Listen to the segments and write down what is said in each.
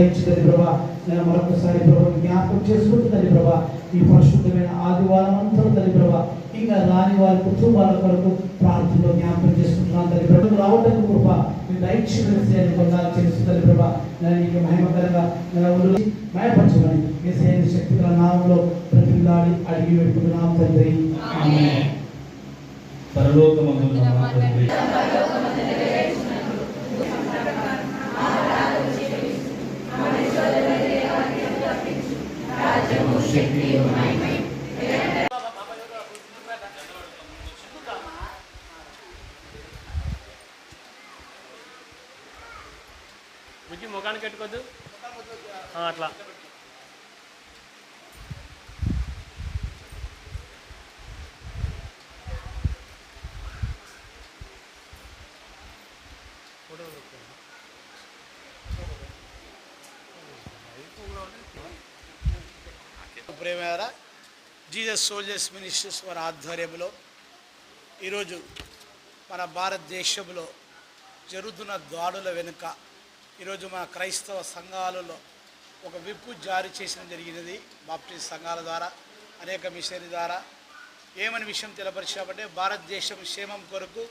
తల్లి ప్రభా మరొకసారి ప్రభా జ్ఞాపకం చేసుకుంటుంది ప్రభా ఈ పరిశుద్ధమైన ఆదివారం అంతా తల్లి ప్రభా ఇంకా రాని వారి కుటుంబాల కొరకు ప్రార్థనలో జ్ఞాపకం చేసుకుంటున్నాను తల్లి ప్రభు రావడానికి కృప మీ దైక్షిణాన్ని కొన్నాళ్ళు చేస్తుంది ప్రభా నీకు మహిమకరంగా భయపరచమని మీ సైన శక్తిగల నామంలో ప్రతిలాడి అడిగి పెట్టుకుంటున్నాం తండ్రి ఆమేన్. పరలోకమందున్న మా తండ్రి బుజ్జి ముఖానికి పెట్టుకోద్దు అట్లా ప్రేమరా జీసస్ సోల్జర్స్ మినిస్ట్రీస్ వారి ఆధ్వర్యంలో ఈరోజు మన భారతదేశంలో జరుగుతున్న దాడుల వెనుక ఈరోజు మన క్రైస్తవ సంఘాలలో ఒక విప్పు జారీ చేయడం జరిగినది. బాప్టిస్ట్ సంఘాల ద్వారా అనేక మిషనరీ ద్వారా ఏమని విషయం తెలపరిచామంటే భారతదేశం క్షేమం కొరకు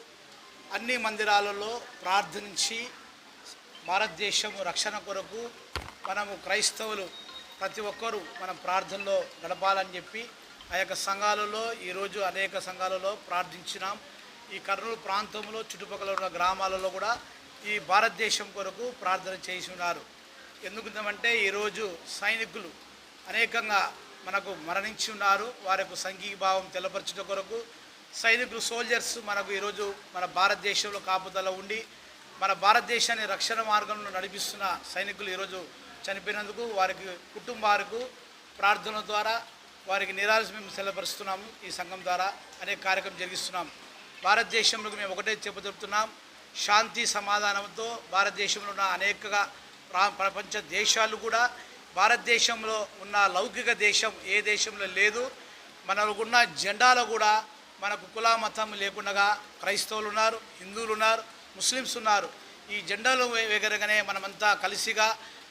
అన్ని మందిరాలలో ప్రార్థించి భారతదేశం రక్షణ కొరకు మనము క్రైస్తవులు ప్రతి ఒక్కరూ మనం ప్రార్థనలో గడపాలని చెప్పి ఆ యొక్క సంఘాలలో ఈరోజు అనేక సంఘాలలో ప్రార్థించినాం. ఈ కర్నూలు ప్రాంతంలో చుట్టుపక్కల ఉన్న గ్రామాలలో కూడా ఈ భారతదేశం కొరకు ప్రార్థన చేసి ఉన్నారు. ఎందుకంటే ఈరోజు సైనికులు అనేకంగా మనకు మరణించి ఉన్నారు. వారికి సంఘీభావం తెలపరచడం కొరకు సైనికులు సోల్జర్స్ మనకు ఈరోజు మన భారతదేశంలో కాపుదల ఉండి మన భారతదేశాన్ని రక్షణ మార్గంలో నడిపిస్తున్న సైనికులు ఈరోజు చనిపోయినందుకు వారికి కుటుంబాలకు ప్రార్థన ద్వారా వారికి నిరాశ మేము సెలపరుస్తున్నాము. ఈ సంఘం ద్వారా అనేక కార్యక్రమం జరిగిస్తున్నాం. భారతదేశంలో మేము ఒకటే చెబుతున్నాం, శాంతి సమాధానంతో భారతదేశంలో ఉన్న అనేక ప్రపంచ దేశాలు కూడా భారతదేశంలో ఉన్న లౌకిక దేశం ఏ దేశంలో లేదు. మనకున్న జెండాలో కూడా మనకు కుల మతం లేకుండా క్రైస్తవులు ఉన్నారు, హిందువులు ఉన్నారు, ముస్లిమ్స్ ఉన్నారు. ఈ జెండాలు వేగరగానే మనమంతా కలిసిగా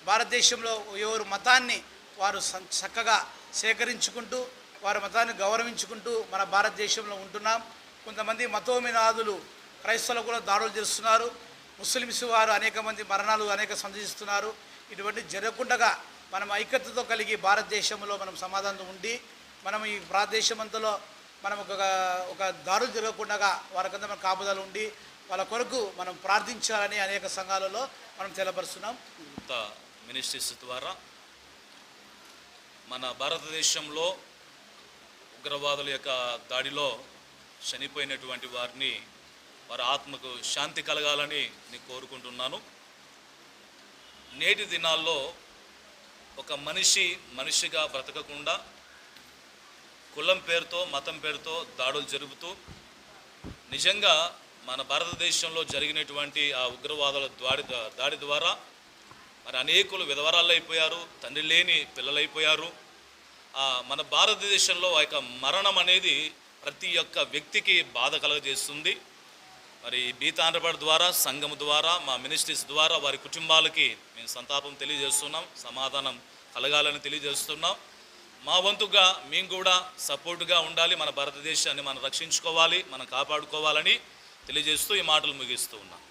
భారతదేశంలో ఎవరు మతాన్ని వారు చక్కగా సేకరించుకుంటూ వారి మతాన్ని గౌరవించుకుంటూ మన భారతదేశంలో ఉంటున్నాం. కొంతమంది మతోన్మాదులు క్రైస్తవులు కూడా దాడులు చేస్తున్నారు. ముస్లిమ్స్ వారు అనేక మంది మరణాలు అనేక సందర్శిస్తున్నారు. ఇటువంటి జరగకుండా మనం ఐక్యతతో కలిగి భారతదేశంలో మనం సమాధానం ఉండి మనం ఈ భారతదేశమంతలో మనం ఒక దాడులు జరగకుండా వారికంతా మన కాపుదలు ఉండి వాళ్ళ కొరకు మనం ప్రార్థించాలని అనేక సంఘాలలో మనం తెలపరుస్తున్నాం. మినిస్ట్రీస్ ద్వారా మన భారతదేశంలో ఉగ్రవాదుల యొక్క దాడిలో చనిపోయినటువంటి వారిని వారి ఆత్మకు శాంతి కలగాలని నేను కోరుకుంటున్నాను. నేటి దినాల్లో ఒక మనిషిగా బ్రతకకుండా కులం పేరుతో మతం పేరుతో దాడులు జరుపుతూ నిజంగా మన భారతదేశంలో జరిగినటువంటి ఆ ఉగ్రవాదుల దాడి ద్వారా మరి అనేకులు విధవరాళ్ళు అయిపోయారు, తండ్రి లేని పిల్లలైపోయారు. మన భారతదేశంలో ఆ యొక్క మరణం అనేది ప్రతి ఒక్క వ్యక్తికి బాధ కలుగజేస్తుంది. మరి బీతాంధ్రపాడు ద్వారా సంఘం ద్వారా మా మినిస్ట్రీస్ ద్వారా వారి కుటుంబాలకి మేము సంతాపం తెలియజేస్తున్నాం, సమాధానం కలగాలని తెలియజేస్తున్నాం. మా వంతుగా మేము కూడా సపోర్టుగా ఉండాలి, మన భారతదేశాన్ని మనం రక్షించుకోవాలి, మనం కాపాడుకోవాలని తెలియజేస్తూ ఈ మాటలు ముగిస్తూ ఉన్నాం.